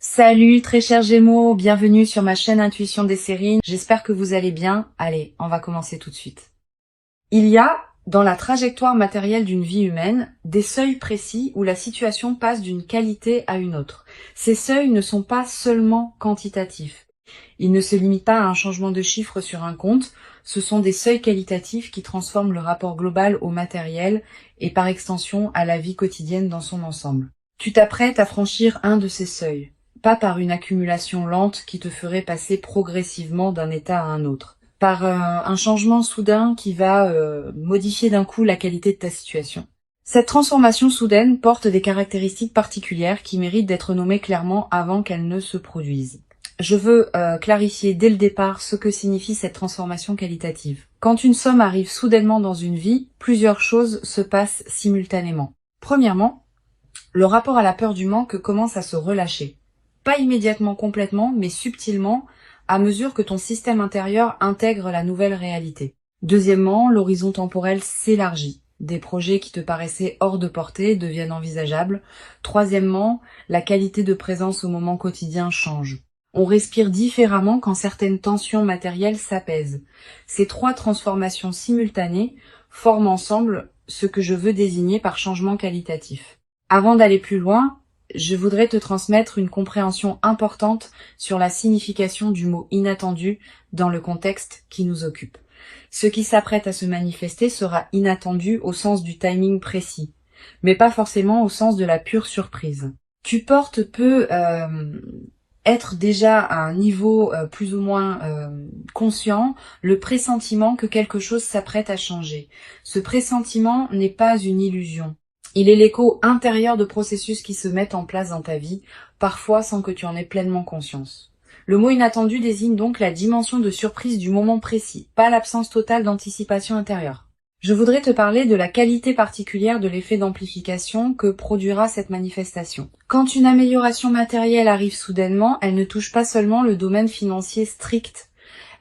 Salut très chers Gémeaux, bienvenue sur ma chaîne Intuition des séries. J'espère que vous allez bien. Allez, on va commencer tout de suite. Il y a, dans la trajectoire matérielle d'une vie humaine, des seuils précis où la situation passe d'une qualité à une autre. Ces seuils ne sont pas seulement quantitatifs. Ils ne se limitent pas à un changement de chiffre sur un compte, ce sont des seuils qualitatifs qui transforment le rapport global au matériel et par extension à la vie quotidienne dans son ensemble. Tu t'apprêtes à franchir un de ces seuils. Pas par une accumulation lente qui te ferait passer progressivement d'un état à un autre, par un changement soudain qui va modifier d'un coup la qualité de ta situation. Cette transformation soudaine porte des caractéristiques particulières qui méritent d'être nommées clairement avant qu'elles ne se produisent. Je veux clarifier dès le départ ce que signifie cette transformation qualitative. Quand une somme arrive soudainement dans une vie, plusieurs choses se passent simultanément. Premièrement, le rapport à la peur du manque commence à se relâcher. Pas immédiatement complètement, mais subtilement, à mesure que ton système intérieur intègre la nouvelle réalité. Deuxièmement, l'horizon temporel s'élargit. Des projets qui te paraissaient hors de portée deviennent envisageables. Troisièmement, la qualité de présence au moment quotidien change. On respire différemment quand certaines tensions matérielles s'apaisent. Ces trois transformations simultanées forment ensemble ce que je veux désigner par changement qualitatif. Avant d'aller plus loin, je voudrais te transmettre une compréhension importante sur la signification du mot inattendu dans le contexte qui nous occupe. Ce qui s'apprête à se manifester sera inattendu au sens du timing précis, mais pas forcément au sens de la pure surprise. Tu portes peut être déjà à un niveau plus ou moins conscient le pressentiment que quelque chose s'apprête à changer. Ce pressentiment n'est pas une illusion. Il est l'écho intérieur de processus qui se mettent en place dans ta vie, parfois sans que tu en aies pleinement conscience. Le mot inattendu désigne donc la dimension de surprise du moment précis, pas l'absence totale d'anticipation intérieure. Je voudrais te parler de la qualité particulière de l'effet d'amplification que produira cette manifestation. Quand une amélioration matérielle arrive soudainement, elle ne touche pas seulement le domaine financier strict,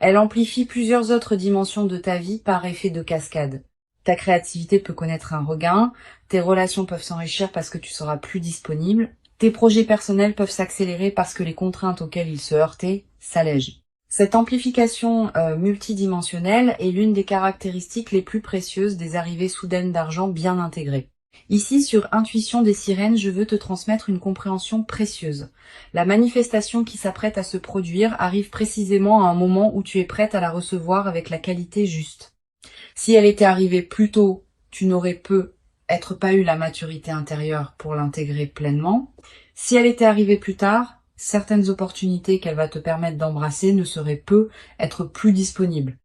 elle amplifie plusieurs autres dimensions de ta vie par effet de cascade. Ta créativité peut connaître un regain, tes relations peuvent s'enrichir parce que tu seras plus disponible, tes projets personnels peuvent s'accélérer parce que les contraintes auxquelles ils se heurtaient s'allègent. Cette amplification multidimensionnelle est l'une des caractéristiques les plus précieuses des arrivées soudaines d'argent bien intégrées. Ici, sur Intuition des sirènes, je veux te transmettre une compréhension précieuse. La manifestation qui s'apprête à se produire arrive précisément à un moment où tu es prête à la recevoir avec la qualité juste. Si elle était arrivée plus tôt, tu n'aurais peut-être pas eu la maturité intérieure pour l'intégrer pleinement. Si elle était arrivée plus tard, certaines opportunités qu'elle va te permettre d'embrasser ne seraient peut-être plus disponibles.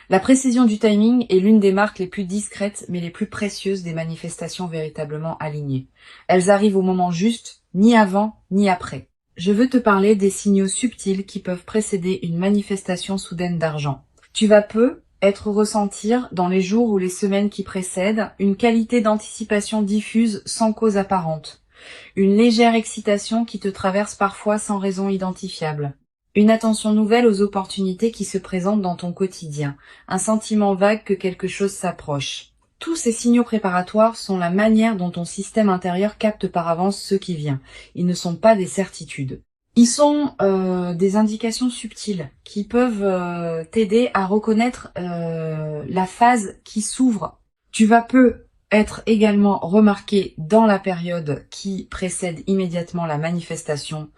La précision du timing est l'une des marques les plus discrètes mais les plus précieuses des manifestations véritablement alignées. Elles arrivent au moment juste, ni avant ni après. Je veux te parler des signaux subtils qui peuvent précéder une manifestation soudaine d'argent. Tu vas être ressentir dans les jours ou les semaines qui précèdent une qualité d'anticipation diffuse sans cause apparente, une légère excitation qui te traverse parfois sans raison identifiable, une attention nouvelle aux opportunités qui se présentent dans ton quotidien, un sentiment vague que quelque chose s'approche. Tous ces signaux préparatoires sont la manière dont ton système intérieur capte par avance ce qui vient. Ils ne sont pas des certitudes. Ils sont des indications subtiles qui peuvent t'aider à reconnaître la phase qui s'ouvre. Tu vas être également remarqué dans la période qui précède immédiatement la manifestation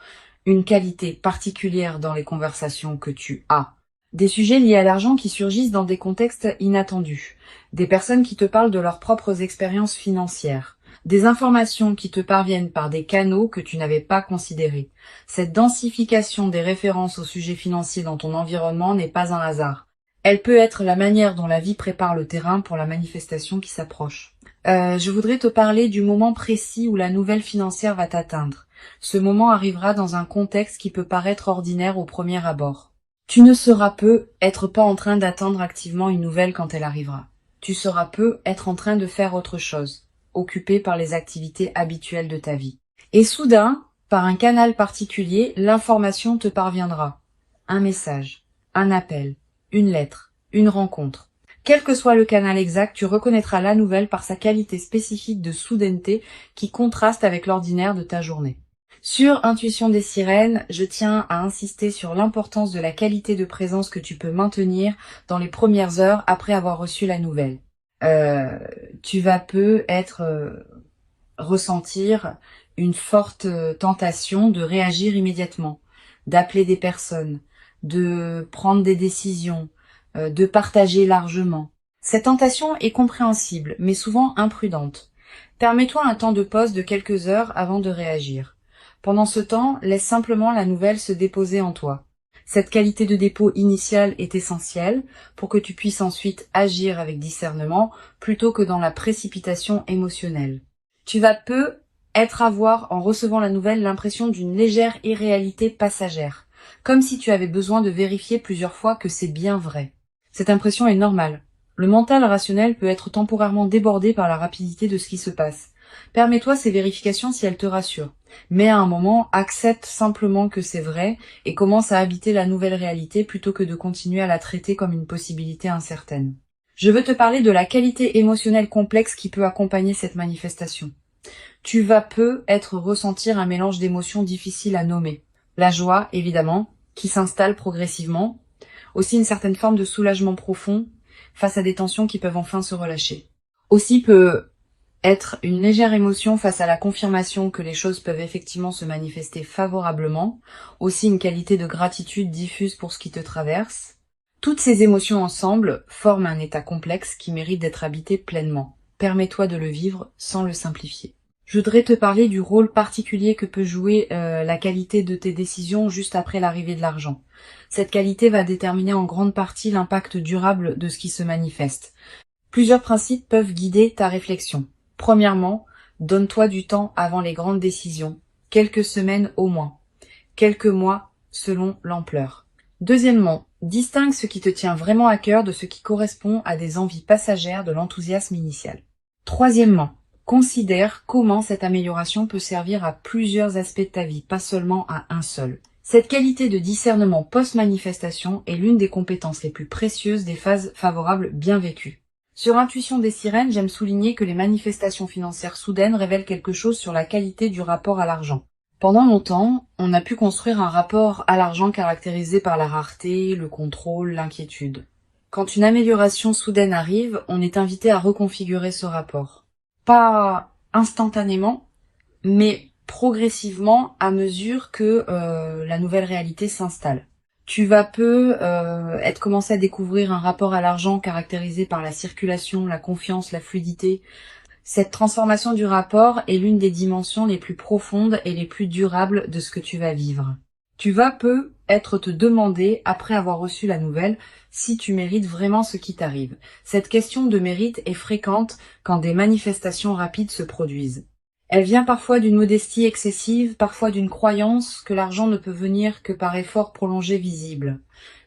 une qualité particulière dans les conversations que tu as. Des sujets liés à l'argent qui surgissent dans des contextes inattendus. Des personnes qui te parlent de leurs propres expériences financières. Des informations qui te parviennent par des canaux que tu n'avais pas considérés. Cette densification des références au sujet financier dans ton environnement n'est pas un hasard. Elle peut être la manière dont la vie prépare le terrain pour la manifestation qui s'approche. Je voudrais te parler du moment précis où la nouvelle financière va t'atteindre. Ce moment arrivera dans un contexte qui peut paraître ordinaire au premier abord. Tu ne seras peut-être pas en train d'attendre activement une nouvelle quand elle arrivera. Tu seras peut-être en train de faire autre chose, occupé par les activités habituelles de ta vie. Et soudain, par un canal particulier, l'information te parviendra. Un message, un appel, une lettre, une rencontre. Quel que soit le canal exact, tu reconnaîtras la nouvelle par sa qualité spécifique de soudaineté qui contraste avec l'ordinaire de ta journée. Sur Intuition des sirènes, je tiens à insister sur l'importance de la qualité de présence que tu peux maintenir dans les premières heures après avoir reçu la nouvelle. Tu vas ressentir une forte tentation de réagir immédiatement, d'appeler des personnes, de prendre des décisions, de partager largement. Cette tentation est compréhensible, mais souvent imprudente. Permets-toi un temps de pause de quelques heures avant de réagir. Pendant ce temps, laisse simplement la nouvelle se déposer en toi. Cette qualité de dépôt initiale est essentielle pour que tu puisses ensuite agir avec discernement plutôt que dans la précipitation émotionnelle. Tu vas avoir, en recevant la nouvelle, l'impression d'une légère irréalité passagère, comme si tu avais besoin de vérifier plusieurs fois que c'est bien vrai. Cette impression est normale. Le mental rationnel peut être temporairement débordé par la rapidité de ce qui se passe. Permets-toi ces vérifications si elles te rassurent. Mais à un moment, accepte simplement que c'est vrai et commence à habiter la nouvelle réalité plutôt que de continuer à la traiter comme une possibilité incertaine. Je veux te parler de la qualité émotionnelle complexe qui peut accompagner cette manifestation. Tu vas ressentir un mélange d'émotions difficiles à nommer. La joie, évidemment, qui s'installe progressivement. Aussi une certaine forme de soulagement profond face à des tensions qui peuvent enfin se relâcher. Aussi peut être une légère émotion face à la confirmation que les choses peuvent effectivement se manifester favorablement. Aussi une qualité de gratitude diffuse pour ce qui te traverse. Toutes ces émotions ensemble forment un état complexe qui mérite d'être habité pleinement. Permets-toi de le vivre sans le simplifier. Je voudrais te parler du rôle particulier que peut jouer la qualité de tes décisions juste après l'arrivée de l'argent. Cette qualité va déterminer en grande partie l'impact durable de ce qui se manifeste. Plusieurs principes peuvent guider ta réflexion. Premièrement, donne-toi du temps avant les grandes décisions, quelques semaines au moins, quelques mois selon l'ampleur. Deuxièmement, distingue ce qui te tient vraiment à cœur de ce qui correspond à des envies passagères de l'enthousiasme initial. Troisièmement, considère comment cette amélioration peut servir à plusieurs aspects de ta vie, pas seulement à un seul. Cette qualité de discernement post-manifestation est l'une des compétences les plus précieuses des phases favorables bien vécues. Sur Intuition des sirènes, j'aime souligner que les manifestations financières soudaines révèlent quelque chose sur la qualité du rapport à l'argent. Pendant longtemps, on a pu construire un rapport à l'argent caractérisé par la rareté, le contrôle, l'inquiétude. Quand une amélioration soudaine arrive, on est invité à reconfigurer ce rapport. Pas instantanément, mais progressivement à mesure que la nouvelle réalité s'installe. Tu vas commencer à découvrir un rapport à l'argent caractérisé par la circulation, la confiance, la fluidité. Cette transformation du rapport est l'une des dimensions les plus profondes et les plus durables de ce que tu vas vivre. Tu vas te demander, après avoir reçu la nouvelle, si tu mérites vraiment ce qui t'arrive. Cette question de mérite est fréquente quand des manifestations rapides se produisent. Elle vient parfois d'une modestie excessive, parfois d'une croyance que l'argent ne peut venir que par effort prolongé visible.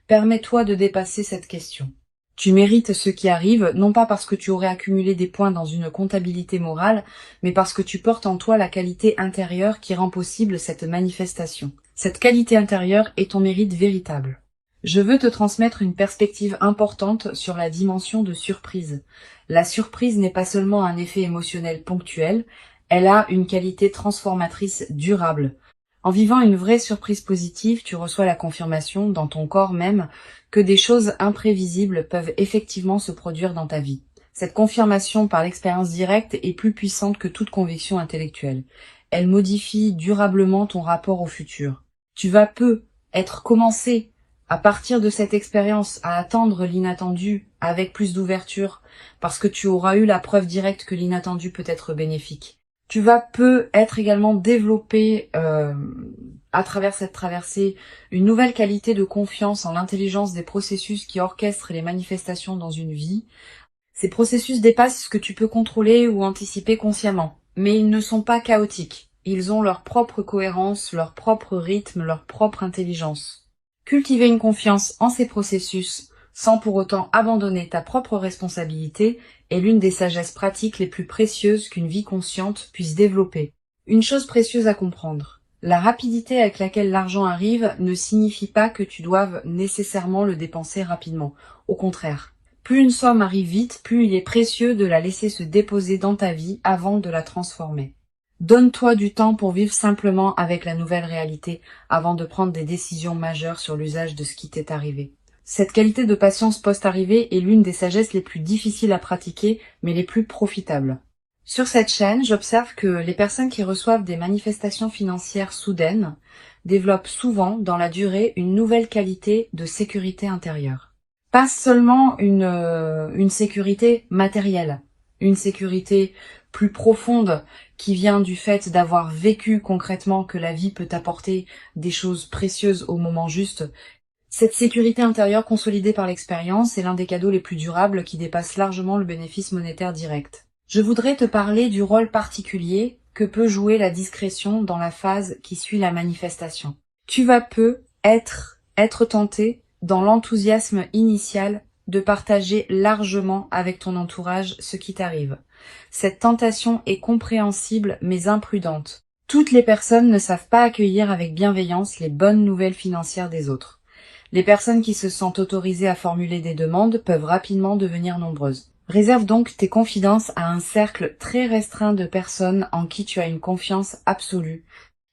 Permets-toi de dépasser cette question. Tu mérites ce qui arrive, non pas parce que tu aurais accumulé des points dans une comptabilité morale, mais parce que tu portes en toi la qualité intérieure qui rend possible cette manifestation. Cette qualité intérieure est ton mérite véritable. Je veux te transmettre une perspective importante sur la dimension de surprise. La surprise n'est pas seulement un effet émotionnel ponctuel, elle a une qualité transformatrice durable. En vivant une vraie surprise positive, tu reçois la confirmation, dans ton corps même, que des choses imprévisibles peuvent effectivement se produire dans ta vie. Cette confirmation par l'expérience directe est plus puissante que toute conviction intellectuelle. Elle modifie durablement ton rapport au futur. Tu vas commencer, à partir de cette expérience, à attendre l'inattendu avec plus d'ouverture, parce que tu auras eu la preuve directe que l'inattendu peut être bénéfique. Tu vas également développer, à travers cette traversée, une nouvelle qualité de confiance en l'intelligence des processus qui orchestrent les manifestations dans une vie. Ces processus dépassent ce que tu peux contrôler ou anticiper consciemment, mais ils ne sont pas chaotiques. Ils ont leur propre cohérence, leur propre rythme, leur propre intelligence. Cultiver une confiance en ces processus, sans pour autant abandonner ta propre responsabilité, est l'une des sagesses pratiques les plus précieuses qu'une vie consciente puisse développer. Une chose précieuse à comprendre. La rapidité avec laquelle l'argent arrive ne signifie pas que tu doives nécessairement le dépenser rapidement. Au contraire. Plus une somme arrive vite, plus il est précieux de la laisser se déposer dans ta vie avant de la transformer. Donne-toi du temps pour vivre simplement avec la nouvelle réalité avant de prendre des décisions majeures sur l'usage de ce qui t'est arrivé. Cette qualité de patience post-arrivée est l'une des sagesses les plus difficiles à pratiquer, mais les plus profitables. Sur cette chaîne, j'observe que les personnes qui reçoivent des manifestations financières soudaines développent souvent, dans la durée, une nouvelle qualité de sécurité intérieure. Pas seulement une sécurité matérielle, une sécurité plus profonde qui vient du fait d'avoir vécu concrètement que la vie peut apporter des choses précieuses au moment juste. Cette sécurité intérieure consolidée par l'expérience est l'un des cadeaux les plus durables qui dépasse largement le bénéfice monétaire direct. Je voudrais te parler du rôle particulier que peut jouer la discrétion dans la phase qui suit la manifestation. Tu vas peu être tenté dans l'enthousiasme initial de partager largement avec ton entourage ce qui t'arrive. Cette tentation est compréhensible mais imprudente. Toutes les personnes ne savent pas accueillir avec bienveillance les bonnes nouvelles financières des autres. Les personnes qui se sentent autorisées à formuler des demandes peuvent rapidement devenir nombreuses. Réserve donc tes confidences à un cercle très restreint de personnes en qui tu as une confiance absolue.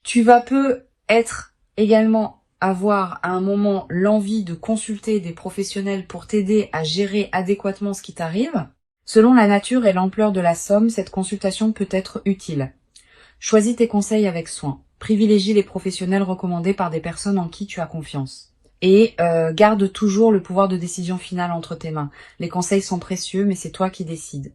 Tu vas peu être également avoir à un moment l'envie de consulter des professionnels pour t'aider à gérer adéquatement ce qui t'arrive. Selon la nature et l'ampleur de la somme, cette consultation peut être utile. Choisis tes conseils avec soin. Privilégie les professionnels recommandés par des personnes en qui tu as confiance. Et garde toujours le pouvoir de décision finale entre tes mains. Les conseils sont précieux, mais c'est toi qui décides.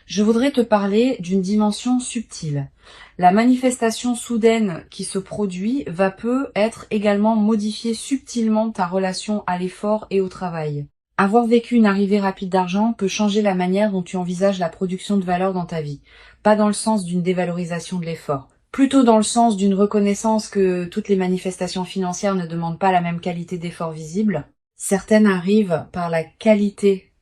Je voudrais te parler d'une dimension subtile. La manifestation soudaine qui se produit va peut être également modifier subtilement ta relation à l'effort et au travail. Avoir vécu une arrivée rapide d'argent peut changer la manière dont tu envisages la production de valeur dans ta vie. Pas dans le sens d'une dévalorisation de l'effort. Plutôt dans le sens d'une reconnaissance que toutes les manifestations financières ne demandent pas la même qualité d'effort visible. Certaines arrivent par la qualité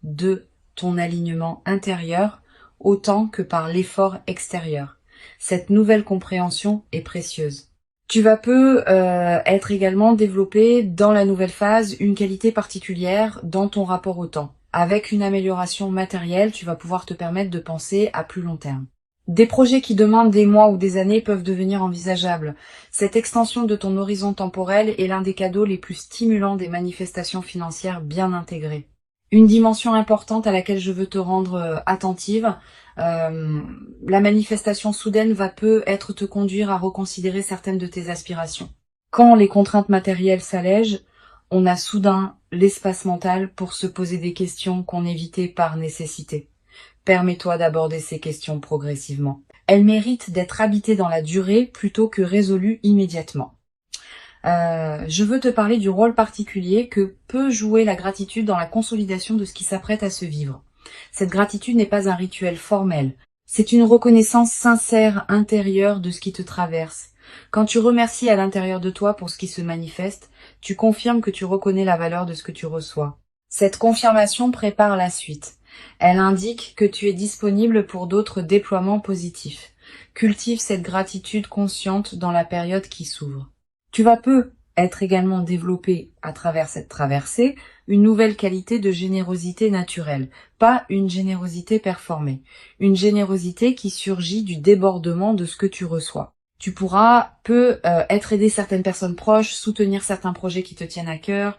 de ton alignement intérieur autant que par l'effort extérieur. Cette nouvelle compréhension est précieuse. Tu vas peu être également développé dans la nouvelle phase une qualité particulière dans ton rapport au temps. Avec une amélioration matérielle, tu vas pouvoir te permettre de penser à plus long terme. Des projets qui demandent des mois ou des années peuvent devenir envisageables. Cette extension de ton horizon temporel est l'un des cadeaux les plus stimulants des manifestations financières bien intégrées. Une dimension importante à laquelle je veux te rendre attentive, la manifestation soudaine va peu être te conduire à reconsidérer certaines de tes aspirations. Quand les contraintes matérielles s'allègent, on a soudain l'espace mental pour se poser des questions qu'on évitait par nécessité. Permets-toi d'aborder ces questions progressivement. Elles méritent d'être habitées dans la durée plutôt que résolues immédiatement. Je veux te parler du rôle particulier que peut jouer la gratitude dans la consolidation de ce qui s'apprête à se vivre. Cette gratitude n'est pas un rituel formel. C'est une reconnaissance sincère intérieure de ce qui te traverse. Quand tu remercies à l'intérieur de toi pour ce qui se manifeste, tu confirmes que tu reconnais la valeur de ce que tu reçois. Cette confirmation prépare la suite. Elle indique que tu es disponible pour d'autres déploiements positifs. Cultive cette gratitude consciente dans la période qui s'ouvre. Tu vas peu être également développé à travers cette traversée une nouvelle qualité de générosité naturelle, pas une générosité performée, une générosité qui surgit du débordement de ce que tu reçois. Tu pourras peu être aider certaines personnes proches, soutenir certains projets qui te tiennent à cœur.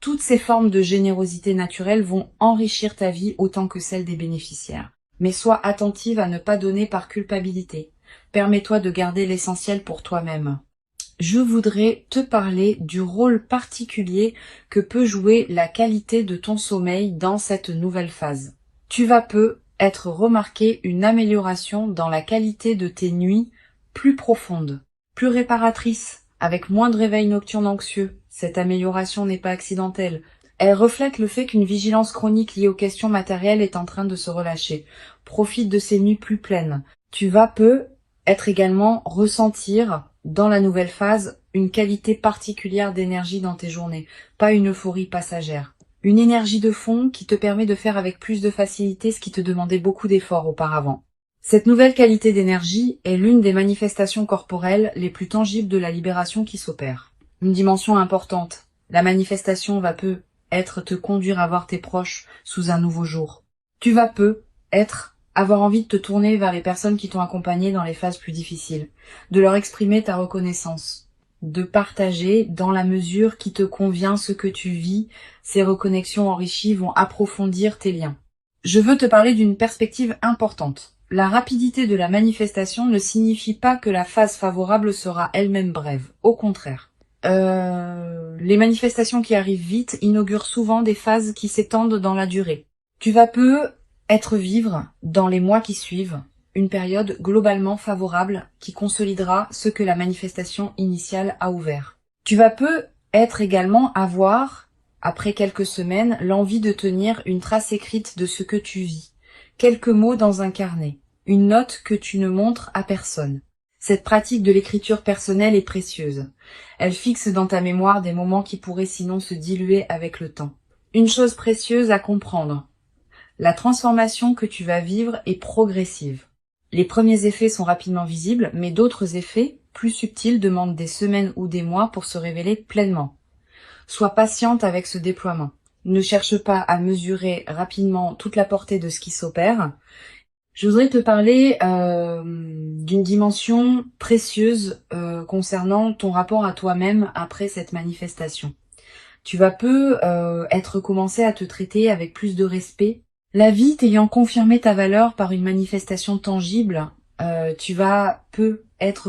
Toutes ces formes de générosité naturelle vont enrichir ta vie autant que celle des bénéficiaires. Mais sois attentive à ne pas donner par culpabilité. Permets-toi de garder l'essentiel pour toi-même. Je voudrais te parler du rôle particulier que peut jouer la qualité de ton sommeil dans cette nouvelle phase. Tu vas peu être remarqué une amélioration dans la qualité de tes nuits plus profondes, plus réparatrices, avec moins de réveils nocturnes anxieux. Cette amélioration n'est pas accidentelle. Elle reflète le fait qu'une vigilance chronique liée aux questions matérielles est en train de se relâcher. Profite de ces nuits plus pleines. Tu vas peu être également ressentir dans la nouvelle phase une qualité particulière d'énergie dans tes journées, pas une euphorie passagère. Une énergie de fond qui te permet de faire avec plus de facilité ce qui te demandait beaucoup d'efforts auparavant. Cette nouvelle qualité d'énergie est l'une des manifestations corporelles les plus tangibles de la libération qui s'opère. Une dimension importante. La manifestation va peu être te conduire à voir tes proches sous un nouveau jour. Tu vas peu être Avoir envie de te tourner vers les personnes qui t'ont accompagné dans les phases plus difficiles, de leur exprimer ta reconnaissance, de partager dans la mesure qui te convient ce que tu vis. Ces reconnexions enrichies vont approfondir tes liens. Je veux te parler d'une perspective importante. La rapidité de la manifestation ne signifie pas que la phase favorable sera elle-même brève. Au contraire. Les manifestations qui arrivent vite inaugurent souvent des phases qui s'étendent dans la durée. Tu vas vivre dans les mois qui suivent une période globalement favorable qui consolidera ce que la manifestation initiale a ouvert. Tu vas également avoir, après quelques semaines, l'envie de tenir une trace écrite de ce que tu vis. Quelques mots dans un carnet. Une note que tu ne montres à personne. Cette pratique de l'écriture personnelle est précieuse. Elle fixe dans ta mémoire des moments qui pourraient sinon se diluer avec le temps. Une chose précieuse à comprendre. La transformation que tu vas vivre est progressive. Les premiers effets sont rapidement visibles, mais d'autres effets, plus subtils, demandent des semaines ou des mois pour se révéler pleinement. Sois patiente avec ce déploiement. Ne cherche pas à mesurer rapidement toute la portée de ce qui s'opère. Je voudrais te parler d'une dimension précieuse concernant ton rapport à toi-même après cette manifestation. Tu vas commencer à te traiter avec plus de respect. La vie t'ayant confirmé ta valeur par une manifestation tangible, tu vas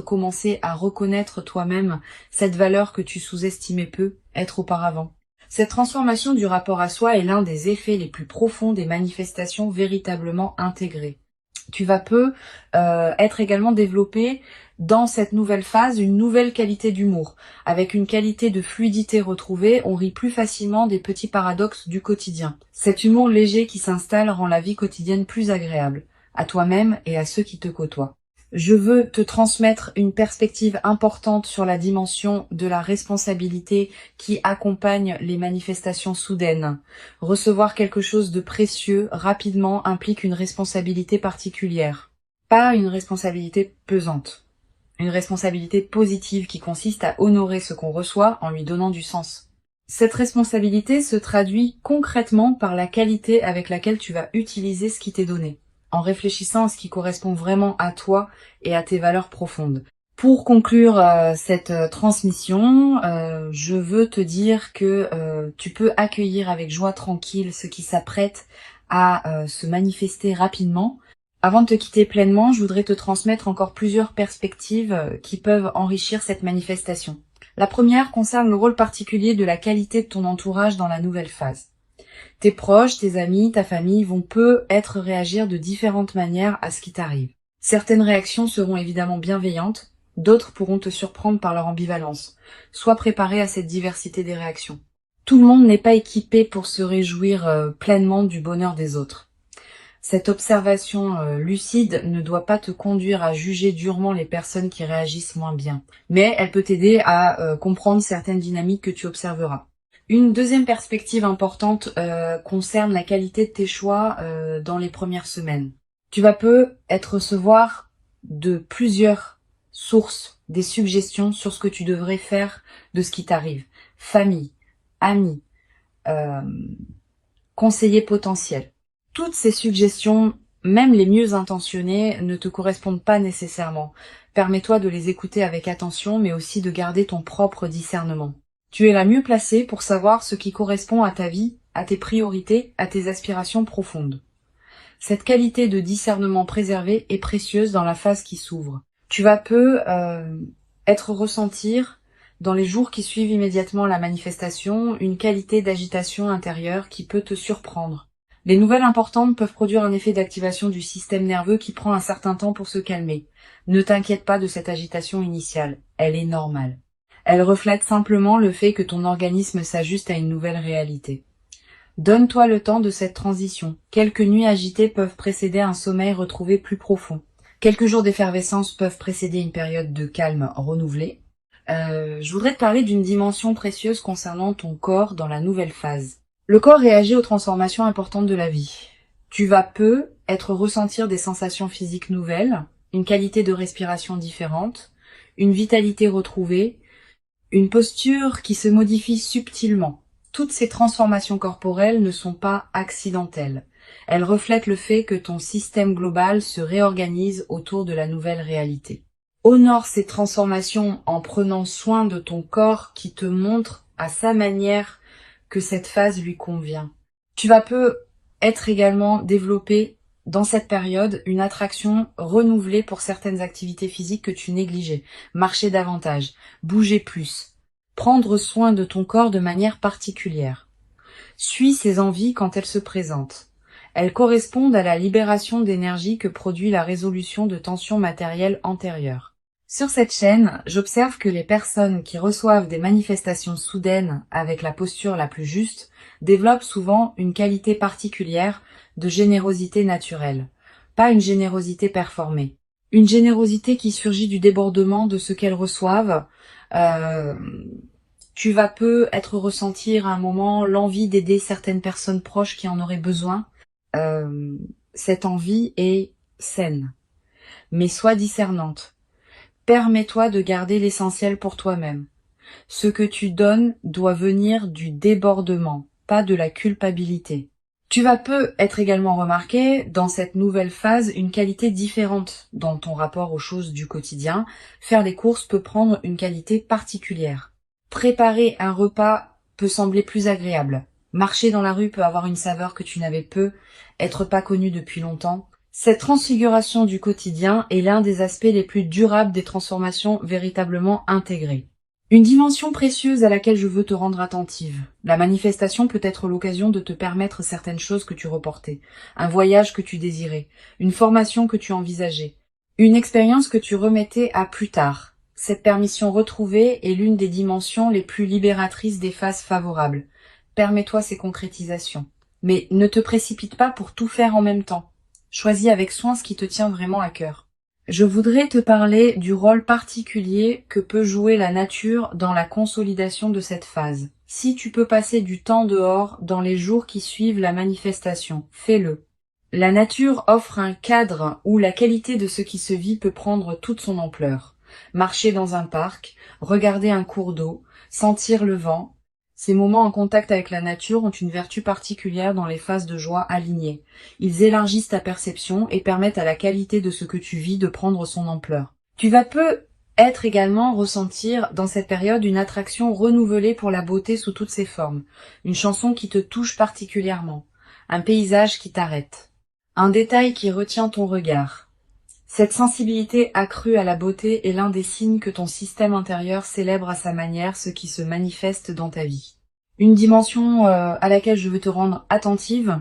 commencer à reconnaître toi-même cette valeur que tu sous-estimais être auparavant. Cette transformation du rapport à soi est l'un des effets les plus profonds des manifestations véritablement intégrées. Tu vas être également développé dans cette nouvelle phase une nouvelle qualité d'humour. Avec une qualité de fluidité retrouvée, on rit plus facilement des petits paradoxes du quotidien. Cet humour léger qui s'installe rend la vie quotidienne plus agréable, à toi-même et à ceux qui te côtoient. Je veux te transmettre une perspective importante sur la dimension de la responsabilité qui accompagne les manifestations soudaines. Recevoir quelque chose de précieux rapidement implique une responsabilité particulière. Pas une responsabilité pesante. Une responsabilité positive qui consiste à honorer ce qu'on reçoit en lui donnant du sens. Cette responsabilité se traduit concrètement par la qualité avec laquelle tu vas utiliser ce qui t'est donné, en réfléchissant à ce qui correspond vraiment à toi et à tes valeurs profondes. Pour conclure cette transmission, je veux te dire que tu peux accueillir avec joie tranquille ce qui s'apprête à se manifester rapidement. Avant de te quitter pleinement, je voudrais te transmettre encore plusieurs perspectives qui peuvent enrichir cette manifestation. La première concerne le rôle particulier de la qualité de ton entourage dans la nouvelle phase. Tes proches, tes amis, ta famille vont réagir de différentes manières à ce qui t'arrive. Certaines réactions seront évidemment bienveillantes, d'autres pourront te surprendre par leur ambivalence. Sois préparé à cette diversité des réactions. Tout le monde n'est pas équipé pour se réjouir pleinement du bonheur des autres. Cette observation lucide ne doit pas te conduire à juger durement les personnes qui réagissent moins bien, mais elle peut t'aider à comprendre certaines dynamiques que tu observeras. Une deuxième perspective importante concerne la qualité de tes choix dans les premières semaines. Tu vas recevoir de plusieurs sources des suggestions sur ce que tu devrais faire de ce qui t'arrive. Famille, amis, conseillers potentiels. Toutes ces suggestions, même les mieux intentionnées, ne te correspondent pas nécessairement. Permets-toi de les écouter avec attention, mais aussi de garder ton propre discernement. Tu es la mieux placée pour savoir ce qui correspond à ta vie, à tes priorités, à tes aspirations profondes. Cette qualité de discernement préservé est précieuse dans la phase qui s'ouvre. Tu vas ressentir, dans les jours qui suivent immédiatement la manifestation, une qualité d'agitation intérieure qui peut te surprendre. Les nouvelles importantes peuvent produire un effet d'activation du système nerveux qui prend un certain temps pour se calmer. Ne t'inquiète pas de cette agitation initiale, elle est normale. Elle reflète simplement le fait que ton organisme s'ajuste à une nouvelle réalité. Donne-toi le temps de cette transition. Quelques nuits agitées peuvent précéder un sommeil retrouvé plus profond. Quelques jours d'effervescence peuvent précéder une période de calme renouvelée. Je voudrais te parler d'une dimension précieuse concernant ton corps dans la nouvelle phase. Le corps réagit aux transformations importantes de la vie. Tu vas ressentir des sensations physiques nouvelles, une qualité de respiration différente, une vitalité retrouvée, une posture qui se modifie subtilement. Toutes ces transformations corporelles ne sont pas accidentelles. Elle reflète le fait que ton système global se réorganise autour de la nouvelle réalité. Honore ces transformations en prenant soin de ton corps qui te montre à sa manière que cette phase lui convient. Tu vas peu être également développé dans cette période une attraction renouvelée pour certaines activités physiques que tu négligeais. Marcher davantage, bouger plus, prendre soin de ton corps de manière particulière. Suis ces envies quand elles se présentent. Elles correspondent à la libération d'énergie que produit la résolution de tensions matérielles antérieures. Sur cette chaîne, j'observe que les personnes qui reçoivent des manifestations soudaines avec la posture la plus juste développent souvent une qualité particulière de générosité naturelle, pas une générosité performée. Une générosité qui surgit du débordement de ce qu'elles reçoivent. Tu vas peu être ressentir à un moment l'envie d'aider certaines personnes proches qui en auraient besoin. Cette envie est saine, mais sois discernante. Permets-toi de garder l'essentiel pour toi-même. Ce que tu donnes doit venir du débordement, pas de la culpabilité. Tu vas peu être également remarqué dans cette nouvelle phase une qualité différente dans ton rapport aux choses du quotidien. Faire les courses peut prendre une qualité particulière. Préparer un repas peut sembler plus agréable. Marcher dans la rue peut avoir une saveur que tu n'avais peu, être pas connu depuis longtemps. Cette transfiguration du quotidien est l'un des aspects les plus durables des transformations véritablement intégrées. Une dimension précieuse à laquelle je veux te rendre attentive. La manifestation peut être l'occasion de te permettre certaines choses que tu reportais, un voyage que tu désirais, une formation que tu envisageais, une expérience que tu remettais à plus tard. Cette permission retrouvée est l'une des dimensions les plus libératrices des phases favorables. Permets-toi ces concrétisations. Mais ne te précipite pas pour tout faire en même temps. Choisis avec soin ce qui te tient vraiment à cœur. Je voudrais te parler du rôle particulier que peut jouer la nature dans la consolidation de cette phase. Si tu peux passer du temps dehors dans les jours qui suivent la manifestation, fais-le. La nature offre un cadre où la qualité de ce qui se vit peut prendre toute son ampleur. Marcher dans un parc, regarder un cours d'eau, sentir le vent. Ces moments en contact avec la nature ont une vertu particulière dans les phases de joie alignées. Ils élargissent ta perception et permettent à la qualité de ce que tu vis de prendre son ampleur. Tu vas peu être également ressentir dans cette période une attraction renouvelée pour la beauté sous toutes ses formes. Une chanson qui te touche particulièrement. Un paysage qui t'arrête. Un détail qui retient ton regard. Cette sensibilité accrue à la beauté est l'un des signes que ton système intérieur célèbre à sa manière ce qui se manifeste dans ta vie. Une dimension à laquelle je veux te rendre attentive,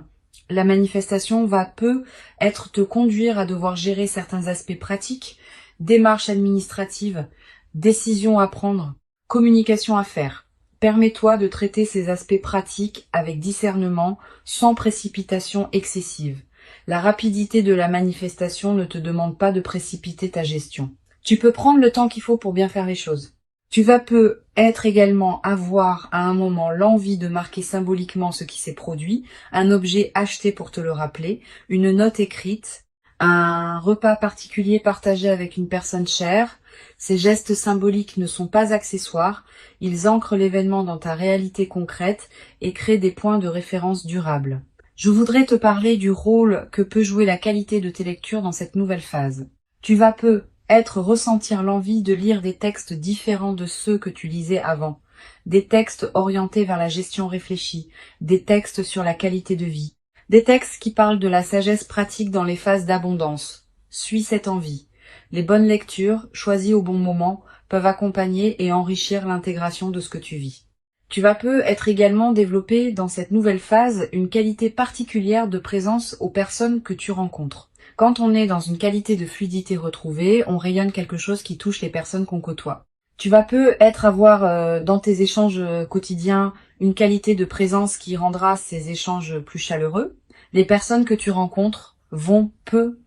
la manifestation va peu être te conduire à devoir gérer certains aspects pratiques, démarches administratives, décisions à prendre, communication à faire. Permets-toi de traiter ces aspects pratiques avec discernement, sans précipitation excessive. La rapidité de la manifestation ne te demande pas de précipiter ta gestion. Tu peux prendre le temps qu'il faut pour bien faire les choses. Tu vas peu être également avoir à un moment l'envie de marquer symboliquement ce qui s'est produit, un objet acheté pour te le rappeler, une note écrite, un repas particulier partagé avec une personne chère. Ces gestes symboliques ne sont pas accessoires, ils ancrent l'événement dans ta réalité concrète et créent des points de référence durables. Je voudrais te parler du rôle que peut jouer la qualité de tes lectures dans cette nouvelle phase. Tu vas peu ressentir l'envie de lire des textes différents de ceux que tu lisais avant, des textes orientés vers la gestion réfléchie, des textes sur la qualité de vie, des textes qui parlent de la sagesse pratique dans les phases d'abondance. Suis cette envie. Les bonnes lectures, choisies au bon moment, peuvent accompagner et enrichir l'intégration de ce que tu vis. Tu vas peu être également développé dans cette nouvelle phase une qualité particulière de présence aux personnes que tu rencontres. Quand on est dans une qualité de fluidité retrouvée, on rayonne quelque chose qui touche les personnes qu'on côtoie. Tu vas peu avoir dans tes échanges quotidiens une qualité de présence qui rendra ces échanges plus chaleureux. Les personnes que tu rencontres vont peu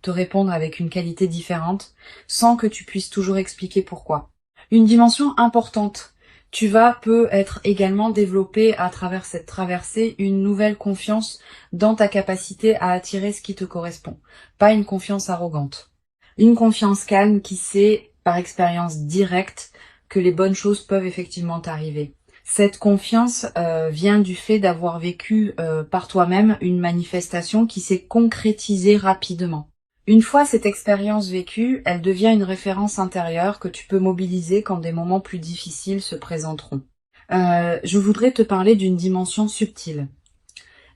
te répondre avec une qualité différente sans que tu puisses toujours expliquer pourquoi. Une dimension importante. Tu vas peu être également développé à travers cette traversée une nouvelle confiance dans ta capacité à attirer ce qui te correspond. Pas une confiance arrogante. Une confiance calme qui sait, par expérience directe, que les bonnes choses peuvent effectivement t'arriver. Cette confiance vient du fait d'avoir vécu par toi-même une manifestation qui s'est concrétisée rapidement. Une fois cette expérience vécue, elle devient une référence intérieure que tu peux mobiliser quand des moments plus difficiles se présenteront. Je voudrais te parler d'une dimension subtile.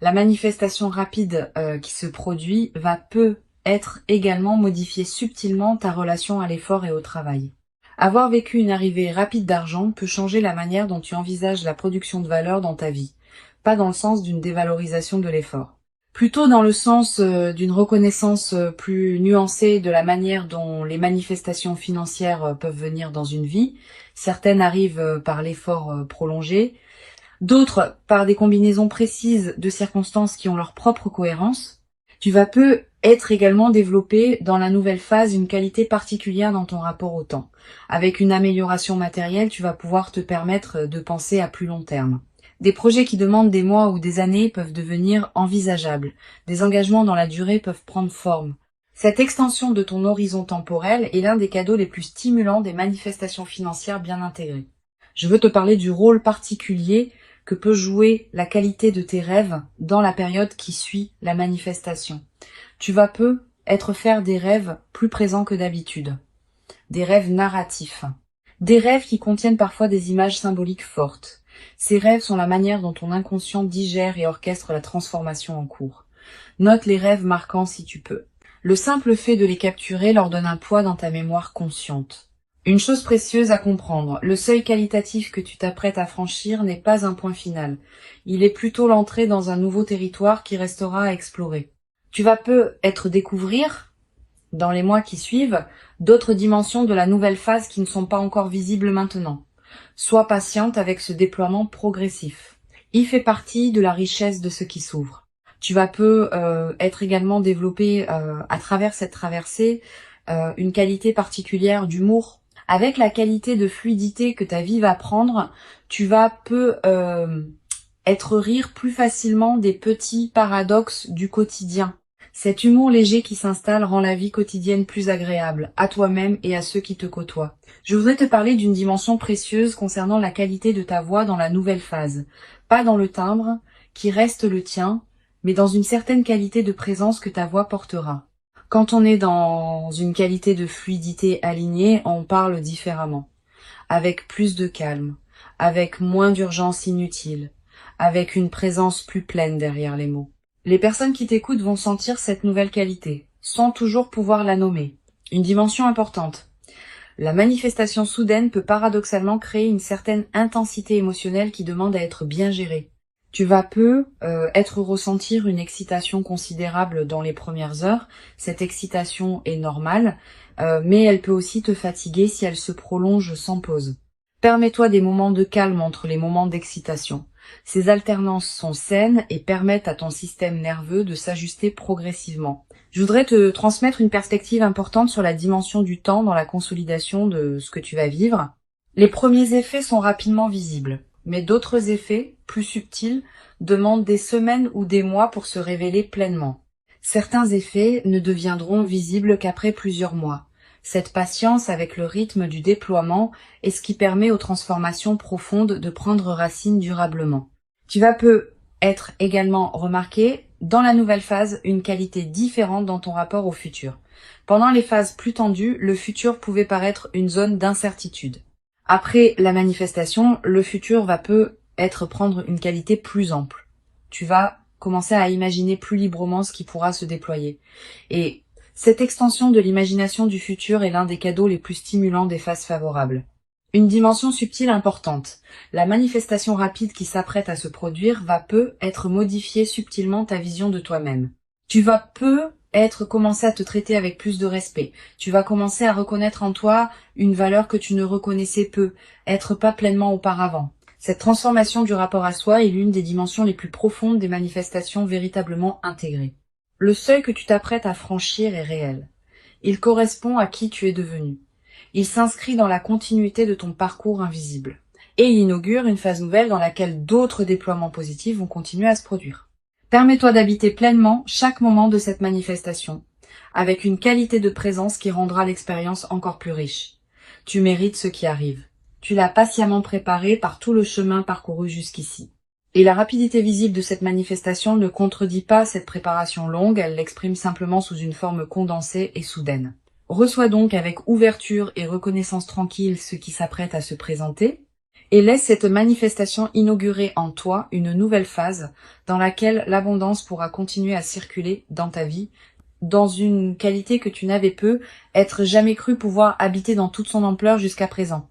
La manifestation rapide qui se produit peut être également modifier subtilement ta relation à l'effort et au travail. Avoir vécu une arrivée rapide d'argent peut changer la manière dont tu envisages la production de valeur dans ta vie, pas dans le sens d'une dévalorisation de l'effort. Plutôt dans le sens d'une reconnaissance plus nuancée de la manière dont les manifestations financières peuvent venir dans une vie. Certaines arrivent par l'effort prolongé, d'autres par des combinaisons précises de circonstances qui ont leur propre cohérence. Tu vas peu être également développé dans la nouvelle phase une qualité particulière dans ton rapport au temps. Avec une amélioration matérielle, tu vas pouvoir te permettre de penser à plus long terme. Des projets qui demandent des mois ou des années peuvent devenir envisageables. Des engagements dans la durée peuvent prendre forme. Cette extension de ton horizon temporel est l'un des cadeaux les plus stimulants des manifestations financières bien intégrées. Je veux te parler du rôle particulier que peut jouer la qualité de tes rêves dans la période qui suit la manifestation. Tu vas peu être faire des rêves plus présents que d'habitude. Des rêves narratifs. Des rêves qui contiennent parfois des images symboliques fortes. Ces rêves sont la manière dont ton inconscient digère et orchestre la transformation en cours. Note les rêves marquants si tu peux. Le simple fait de les capturer leur donne un poids dans ta mémoire consciente. Une chose précieuse à comprendre, le seuil qualitatif que tu t'apprêtes à franchir n'est pas un point final. Il est plutôt l'entrée dans un nouveau territoire qui restera à explorer. Tu vas peut-être découvrir, dans les mois qui suivent, d'autres dimensions de la nouvelle phase qui ne sont pas encore visibles maintenant. Sois patiente avec ce déploiement progressif. Il fait partie de la richesse de ce qui s'ouvre. Tu vas être également développé à travers cette traversée une qualité particulière d'humour. Avec la qualité de fluidité que ta vie va prendre, tu vas être rire plus facilement des petits paradoxes du quotidien. Cet humour léger qui s'installe rend la vie quotidienne plus agréable, à toi-même et à ceux qui te côtoient. Je voudrais te parler d'une dimension précieuse concernant la qualité de ta voix dans la nouvelle phase. Pas dans le timbre, qui reste le tien, mais dans une certaine qualité de présence que ta voix portera. Quand on est dans une qualité de fluidité alignée, on parle différemment, avec plus de calme, avec moins d'urgence inutile, avec une présence plus pleine derrière les mots. Les personnes qui t'écoutent vont sentir cette nouvelle qualité, sans toujours pouvoir la nommer. Une dimension importante. La manifestation soudaine peut paradoxalement créer une certaine intensité émotionnelle qui demande à être bien gérée. Tu vas ressentir une excitation considérable dans les premières heures. Cette excitation est normale, mais elle peut aussi te fatiguer si elle se prolonge sans pause. Permets-toi des moments de calme entre les moments d'excitation. Ces alternances sont saines et permettent à ton système nerveux de s'ajuster progressivement. Je voudrais te transmettre une perspective importante sur la dimension du temps dans la consolidation de ce que tu vas vivre. Les premiers effets sont rapidement visibles, mais d'autres effets, plus subtils, demandent des semaines ou des mois pour se révéler pleinement. Certains effets ne deviendront visibles qu'après plusieurs mois. Cette patience avec le rythme du déploiement est ce qui permet aux transformations profondes de prendre racine durablement. Tu vas être également remarqué dans la nouvelle phase une qualité différente dans ton rapport au futur. Pendant les phases plus tendues, le futur pouvait paraître une zone d'incertitude. Après la manifestation, le futur va prendre une qualité plus ample. Tu vas commencer à imaginer plus librement ce qui pourra se déployer. Et cette extension de l'imagination du futur est l'un des cadeaux les plus stimulants des phases favorables. Une dimension subtile importante. La manifestation rapide qui s'apprête à se produire va être modifier subtilement ta vision de toi-même. Tu vas commencer à te traiter avec plus de respect. Tu vas commencer à reconnaître en toi une valeur que tu ne reconnaissais être pas pleinement auparavant. Cette transformation du rapport à soi est l'une des dimensions les plus profondes des manifestations véritablement intégrées. Le seuil que tu t'apprêtes à franchir est réel. Il correspond à qui tu es devenu. Il s'inscrit dans la continuité de ton parcours invisible. Et il inaugure une phase nouvelle dans laquelle d'autres déploiements positifs vont continuer à se produire. Permets-toi d'habiter pleinement chaque moment de cette manifestation, avec une qualité de présence qui rendra l'expérience encore plus riche. Tu mérites ce qui arrive. Tu l'as patiemment préparé par tout le chemin parcouru jusqu'ici. Et la rapidité visible de cette manifestation ne contredit pas cette préparation longue, elle l'exprime simplement sous une forme condensée et soudaine. Reçois donc avec ouverture et reconnaissance tranquille ce qui s'apprête à se présenter, et laisse cette manifestation inaugurer en toi une nouvelle phase dans laquelle l'abondance pourra continuer à circuler dans ta vie, dans une qualité que tu n'avais être jamais cru pouvoir habiter dans toute son ampleur jusqu'à présent.